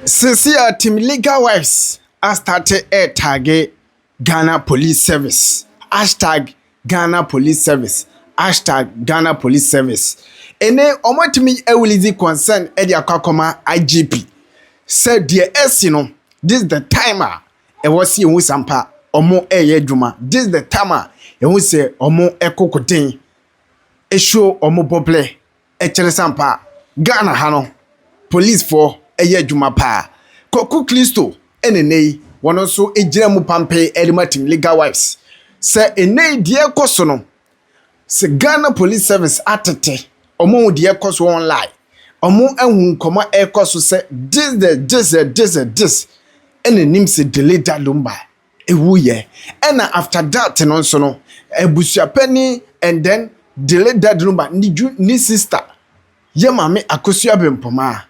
Since Team Legal Wives has started a target Ghana Police Service. Hashtag Ghana Police Service. Hashtag Ghana Police Service. Ene omotimi ewilizi concern edi akwakoma IGP. Said dear no, this is the timer. E was you sampa omo eye dwuma. This is the timer. E won say omo ekokoten. E show omo boble. E chere sampa. Ghana hano. Police for eye dwuma pa. Koku Kristo enenei wono so ejira mu pampe Team Legal Wives. Se enei die koso no. Se Ghana Police Service atete. Omo die koso online. Omo ehun koma ekoso se this enenim se delete that Lumba. Ewuye. And after that no so no ebusuapani and then delete that Lumba ni sister. Ye mame Akosua bempoma.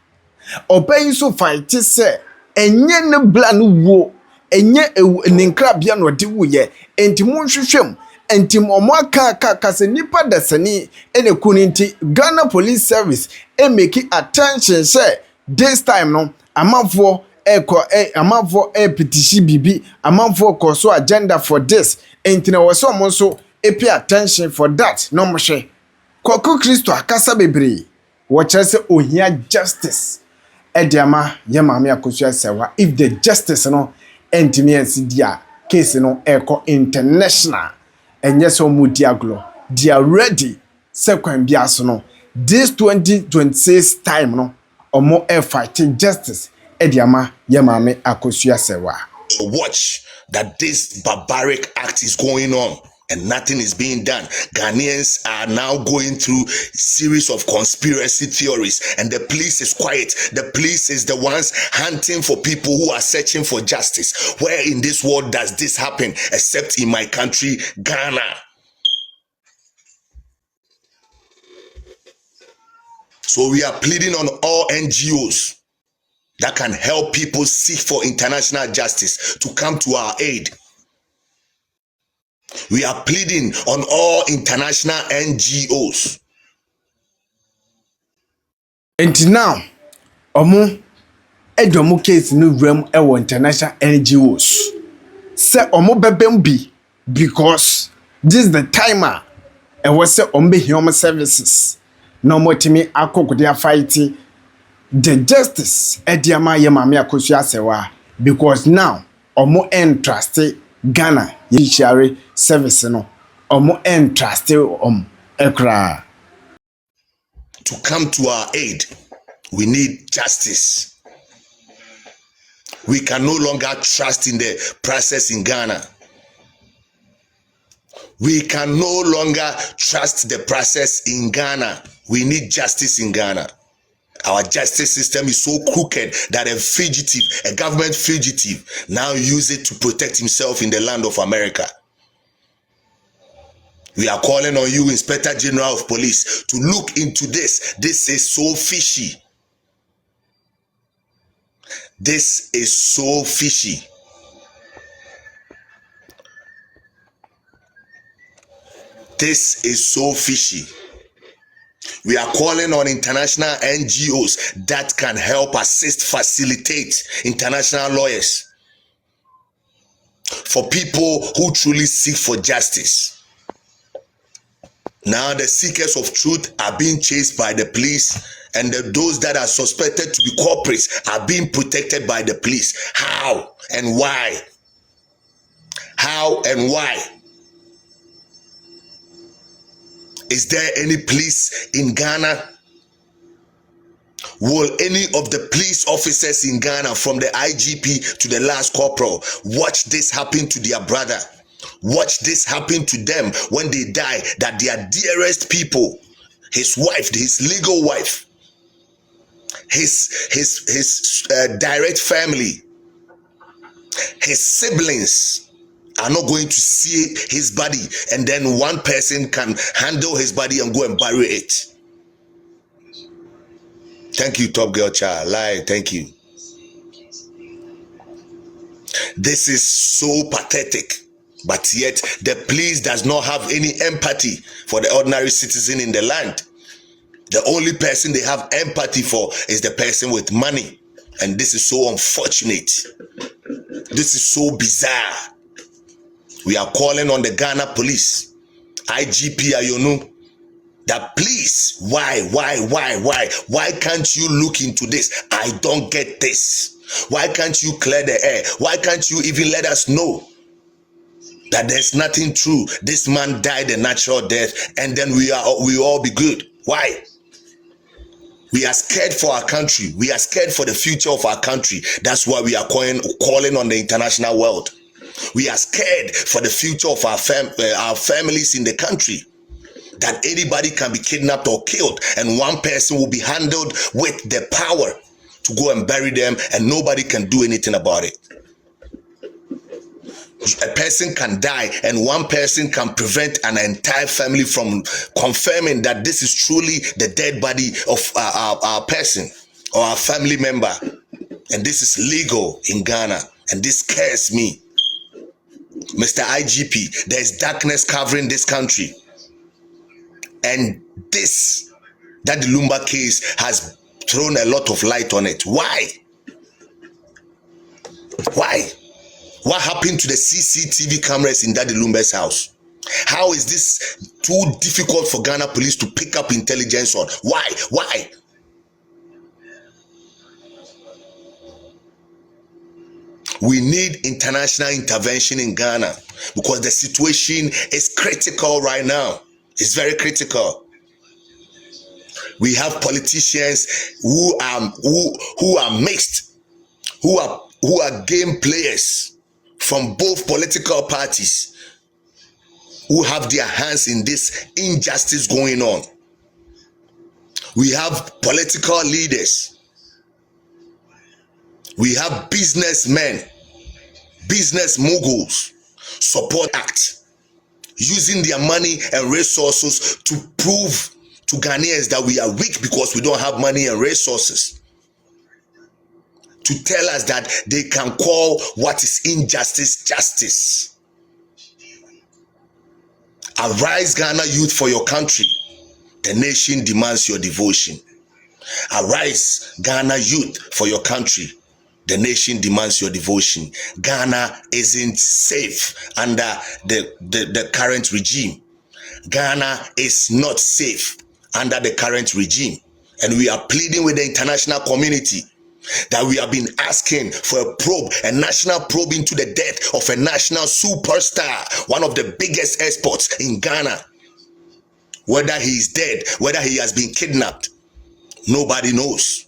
Open so fight say enye ne bla no wo enye ne nkrabia no de wo ye enti monhwehwem enti omoaka se nipa dasani ene kuninti Ghana Police Service make attention say this time no amafo amafo petition bibi amafo koso agenda for this enti na wo so mo so pay attention for that no mo hwe Kwaku Kristo akasa bebre wo kire se ohia justice Ediama Yamami Akosua Serwaa. If the justice no engineers dia case no echo international and yes diaglo they are ready second biaso no this 2026 time no omo fighting justice Ediama Yamami Akosua Serwaa. Watch that this barbaric act is going on and nothing is being done. Ghanaians are now going through series of conspiracy theories and the police is quiet. The police is the ones hunting for people who are searching for justice. Where in this world does this happen except in my country, Ghana? So we are pleading on all NGOs that can help people seek for international justice to come to our aid. We are pleading on all international NGOs. And now, edomu case no room ewo international NGOs. Say omo bebembi because this is the timer. E was say ombe human services. No more timi akokode fighting the justice Ediama Yamami Akosua Serwaa because now omo entrust Ghana Judiciary service no omo entrust ekra to come to our aid. We need justice. We can no longer trust in the process in Ghana. We can no longer trust the process in Ghana. We need justice in Ghana. Our justice system is so crooked that a fugitive, a government fugitive, now use it to protect himself in the land of America. We are calling on you, Inspector General of Police, to look into this. This is so fishy. This is so fishy. This is so fishy. We are calling on international NGOs that can help assist, facilitate international lawyers for people who truly seek for justice. Now the seekers of truth are being chased by the police, and those that are suspected to be culprits are being protected by the police. How and why? How and why? Is there any police in Ghana? Will any of the police officers in Ghana, from the IGP to the last corporal, watch this happen to their brother? Watch this happen to them when they die, that their dearest people, his wife, his legal wife, his direct family, his siblings are not going to see his body, and then one person can handle his body and go and bury it. Thank you, Top Girl Child. Thank you. This is so pathetic, but yet the police does not have any empathy for the ordinary citizen in the land. The only person they have empathy for is the person with money. And this is so unfortunate. This is so bizarre. We are calling on the Ghana police, IGP Ayonu, that please, why can't you look into this? I don't get this. Why can't you clear the air? Why can't you even let us know that there's nothing true? This man died a natural death, and then we all be good. Why? We are scared for our country. We are scared for the future of our country. That's why we are calling on the international world. We are scared for the future of our families in the country. That anybody can be kidnapped or killed, and one person will be handled with the power to go and bury them, and nobody can do anything about it. A person can die, and one person can prevent an entire family from confirming that this is truly the dead body of our person or our family member. And this is legal in Ghana, and this scares me. Mr. IGP, there's darkness covering this country. And that the Lumba case has thrown a lot of light on it. Why? Why? What happened to the CCTV cameras in Daddy Lumba's house? How is this too difficult for Ghana police to pick up intelligence on? Why? Why? We need international intervention in Ghana because the situation is critical right now. It's very critical. We have politicians who are mixed, who are game players from both political parties, who have their hands in this injustice going on. We have political leaders. We have businessmen, business moguls, support act, using their money and resources to prove to Ghanaians that we are weak because we don't have money and resources, to tell us that they can call what is injustice justice. Arise, Ghana youth, for your country. The nation demands your devotion. Arise, Ghana youth, for your country. The nation demands your devotion. Ghana isn't safe under the current regime. Ghana is not safe under the current regime. And we are pleading with the international community that we have been asking for a probe, a national probe into the death of a national superstar, one of the biggest exports in Ghana. Whether he is dead, whether he has been kidnapped, nobody knows.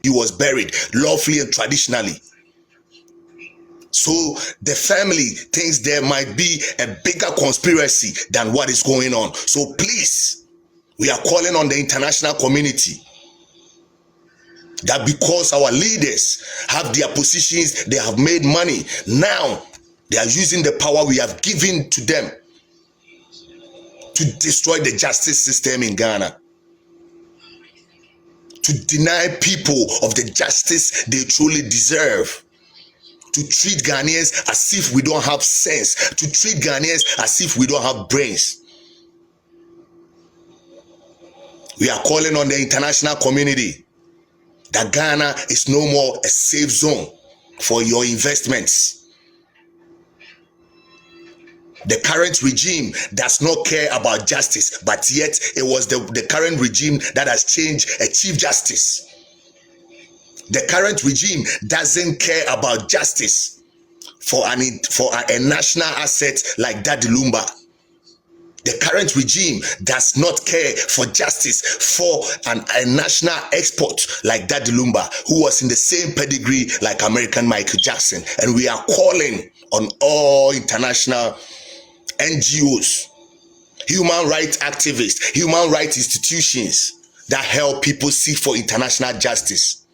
He was buried lawfully and traditionally. So the family thinks there might be a bigger conspiracy than what is going on. So please, we are calling on the international community that because our leaders have their positions, they have made money, now they are using the power we have given to them to destroy the justice system in Ghana, to deny people of the justice they truly deserve, to treat Ghanaians as if we don't have sense, to treat Ghanaians as if we don't have brains. We are calling on the international community that Ghana is no more a safe zone for your investments. The current regime does not care about justice, but yet it was the current regime that has changed a chief justice. The current regime doesn't care about justice for a national asset like Daddy Lumba. The current regime does not care for justice for a national export like Daddy Lumba, who was in the same pedigree like American Michael Jackson. And we are calling on all international NGOs, human rights activists, human rights institutions that help people seek for international justice.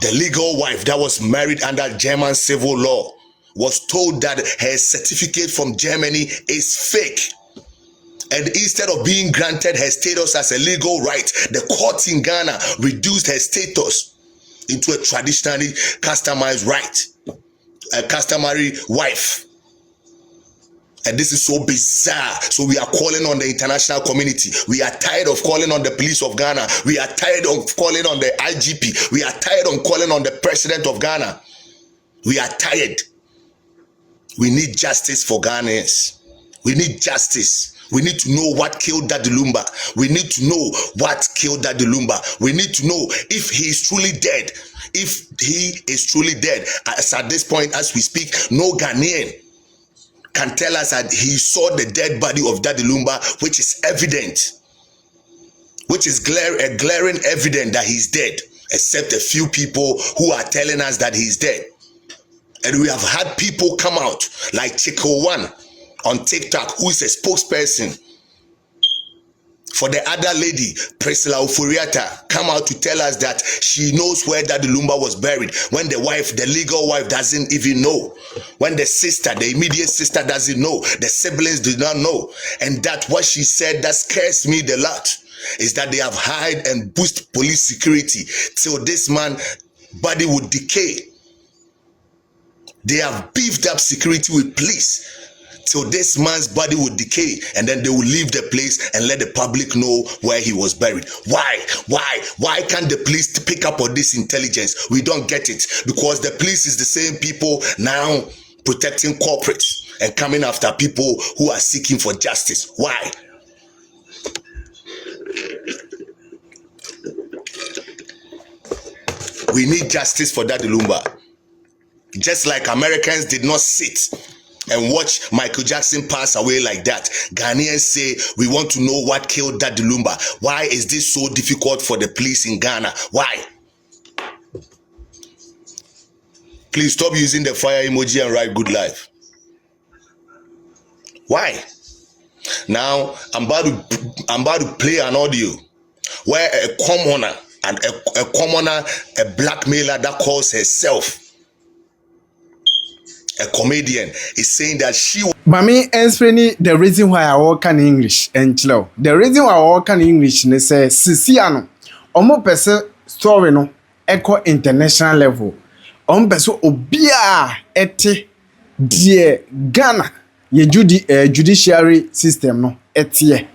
The legal wife that was married under German civil law was told that her certificate from Germany is fake. And instead of being granted her status as a legal right, the court in Ghana reduced her status into a traditionally customized right, a customary wife. And this is so bizarre. So we are calling on the international community. We are tired of calling on the police of Ghana. We are tired of calling on the IGP. We are tired of calling on the president of Ghana. We are tired. We need justice for Ghanaians. We need justice. We need to know what killed Daddy Lumba. We need to know what killed Daddy Lumba. We need to know if he is truly dead. If he is truly dead. As at this point, as we speak, no Ghanaian can tell us that he saw the dead body of Daddy Lumba, which is evident, which is glaring evidence that he's dead, except a few people who are telling us that he's dead. And we have had people come out like Chico One on TikTok, who is a spokesperson for the other lady, Priscilla Oforiata, come out to tell us that she knows where Daddy Lumba was buried, when the wife, the legal wife, doesn't even know, when the sister, the immediate sister, doesn't know, the siblings do not know. And that what she said that scares me a lot is that they have hired and boosted police security till this man body would decay. They have beefed up security with police till this man's body would decay, and then they will leave the place and let the public know where he was buried. Why can't the police pick up on this intelligence? We don't get it, because the police is the same people now protecting corporates and coming after people who are seeking for justice. Why? We need justice for Daddy Lumba. Just like Americans did not sit and watch Michael Jackson pass away like that, Ghanaians say we want to know what killed Daddy Lumba. Why is this so difficult for the police in Ghana? Why? Please stop using the fire emoji and write good life. Why? Now I'm about to play an audio where a commoner, a blackmailer that calls herself a comedian, is saying that she. Mami explaining the reason why I work in English and chill. The reason why I work in English ne say Sisiano. Omo pese story no echo international level. Omo pese obia ete die Ghana ye judiciary system no etie.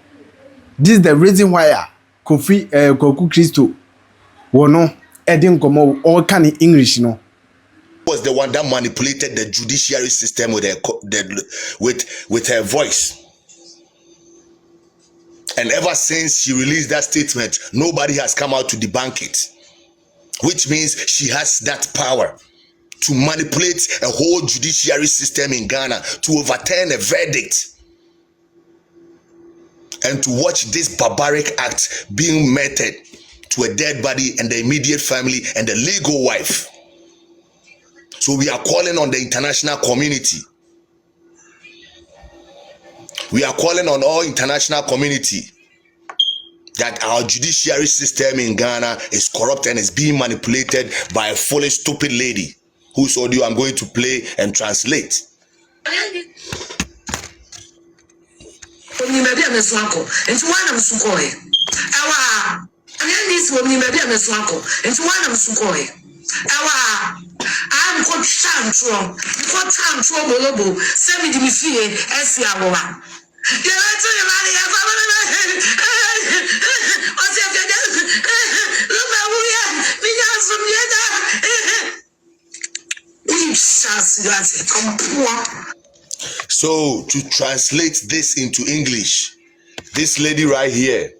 This is the reason why Kofi Koku Christo wono edin komo all can in English no. Was the one that manipulated the judiciary system with her voice. And ever since she released that statement, nobody has come out to debunk it, which means she has that power to manipulate a whole judiciary system in Ghana, to overturn a verdict, and to watch this barbaric act being meted to a dead body and the immediate family and the legal wife. So we are calling on the international community. We are calling on all international community that our judiciary system in Ghana is corrupt and is being manipulated by a foolish, stupid lady whose audio I'm going to play and translate. I'm called Chantro, before Chantro Molobo, send me to me fee, Esiawa. So, to translate this into English, this lady right here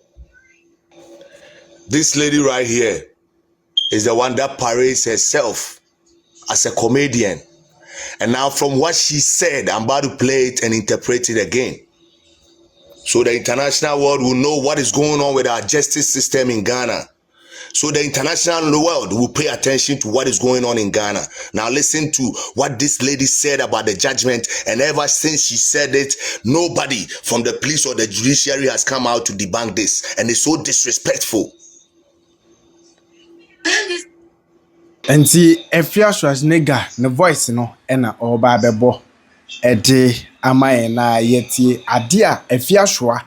is the one that parades herself as a comedian. And now from what she said, I'm about to play it and interpret it again, so the international world will know what is going on with our justice system in Ghana. So the international world will pay attention to what is going on in Ghana. Now listen to what this lady said about the judgment, and ever since she said it, nobody from the police or the judiciary has come out to debunk this, and it's so disrespectful. And see, Efia Schwarzenegger, the voice no, ena oba bebo, ede amaye na yeti adia Efia Schwa,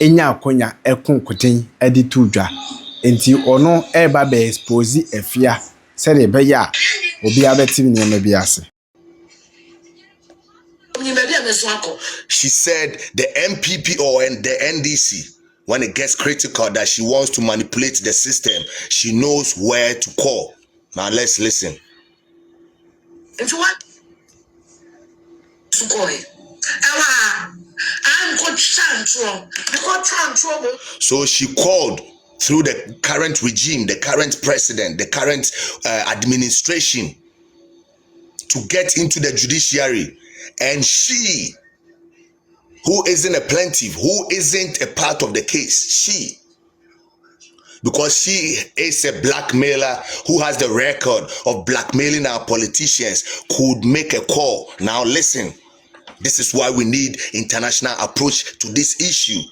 enya konya ekun kutin edi tudwa. Enti ono eba be expose Efia, sede be ya, obi abeti ni eme biase. She said the MPP or the NDC, when it gets critical that she wants to manipulate the system, she knows where to call. Now let's listen. Into what? So she called through the current regime, the current president, the current administration to get into the judiciary. And she, who isn't a plaintiff, who isn't a part of the case, because she is a blackmailer who has the record of blackmailing our politicians, could make a call. Now listen, this is why we need international approach to this issue.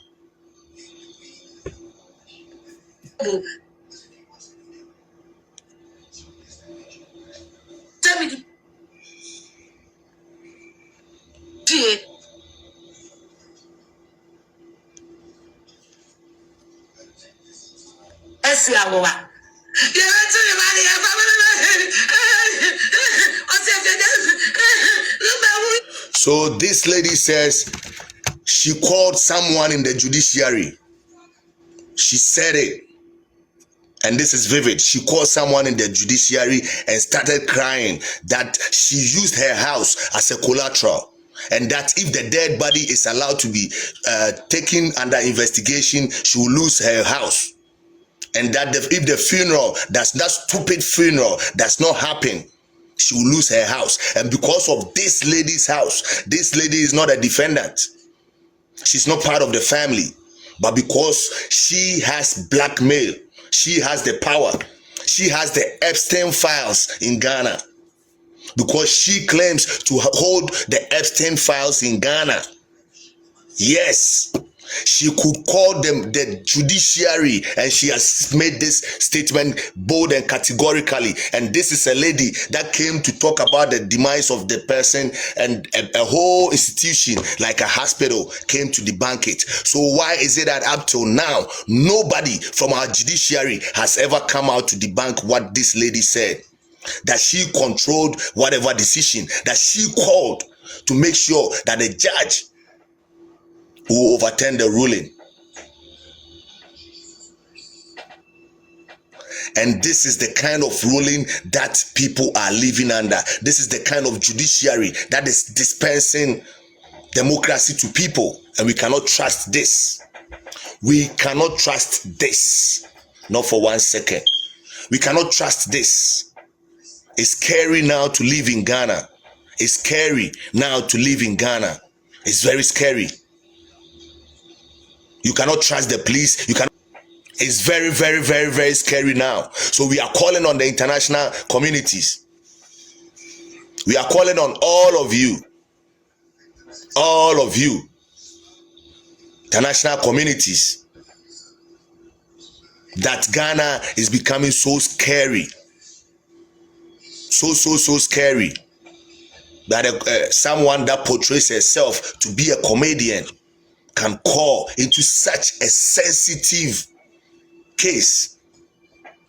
So this lady says she called someone in the judiciary. She said it, and this is vivid. She called someone in the judiciary and started crying that she used her house as a collateral, and that if the dead body is allowed to be taken under investigation, she will lose her house. And that if the funeral, that stupid funeral does not happen, she will lose her house. And because of this lady's house, this lady is not a defendant. She's not part of the family. But because she has blackmail, she has the power, she has the Epstein files in Ghana. Because she claims to hold the Epstein files in Ghana. Yes. She could call them the judiciary, and she has made this statement bold and categorically. And this is a lady that came to talk about the demise of the person, and a whole institution like a hospital came to debunk it. So why is it that up till now nobody from our judiciary has ever come out to debunk what this lady said? That she controlled whatever decision, that she called to make sure that the judge will overturn the ruling. And this is the kind of ruling that people are living under. This is the kind of judiciary that is dispensing democracy to people. And we cannot trust this. We cannot trust this. Not for 1 second. We cannot trust this. It's scary now to live in Ghana. It's scary now to live in Ghana. It's very scary. You cannot trust the police. It's very, very, very, very scary now. So we are calling on the international communities. We are calling on all of you, international communities, that Ghana is becoming so scary, so scary, that someone that portrays herself to be a comedian can call into such a sensitive case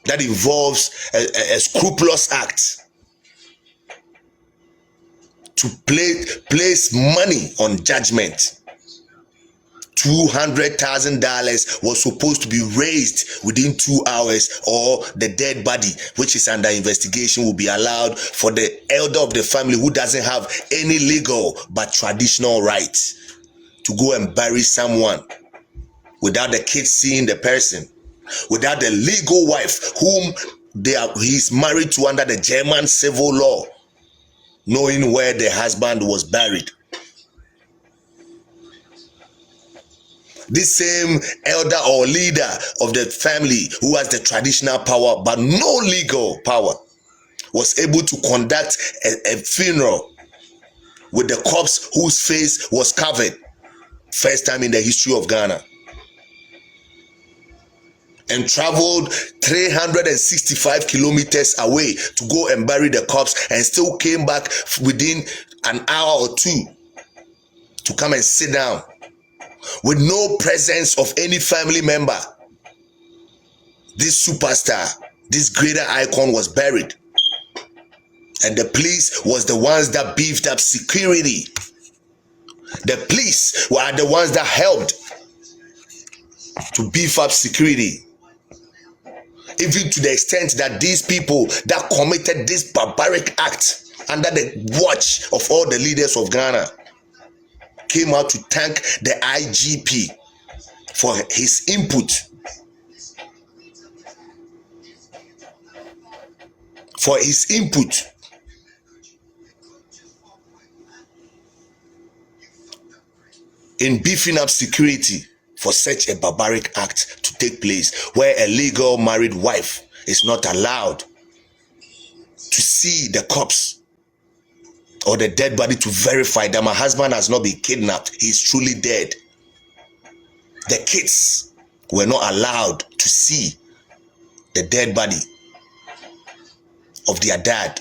that involves a scrupulous act to place money on judgment. $200,000 was supposed to be raised within 2 hours, or the dead body, which is under investigation, will be allowed for the elder of the family who doesn't have any legal but traditional rights to go and bury someone without the kids seeing the person, without the legal wife whom he's married to under the German civil law, knowing where the husband was buried. This same elder or leader of the family who has the traditional power but no legal power was able to conduct a funeral with the corpse whose face was covered. First time in the history of Ghana. And traveled 365 kilometers away to go and bury the corpse, and still came back within an hour or two to come and sit down with no presence of any family member. This superstar, this greater icon, was buried. And the police was the ones that beefed up security The police were the ones that helped to beef up security. Even to the extent that these people that committed this barbaric act under the watch of all the leaders of Ghana came out to thank the IGP for his input. For his input. In beefing up security for such a barbaric act to take place, where a legal married wife is not allowed to see the corpse or the dead body to verify that my husband has not been kidnapped, he is truly dead. The kids were not allowed to see the dead body of their dad.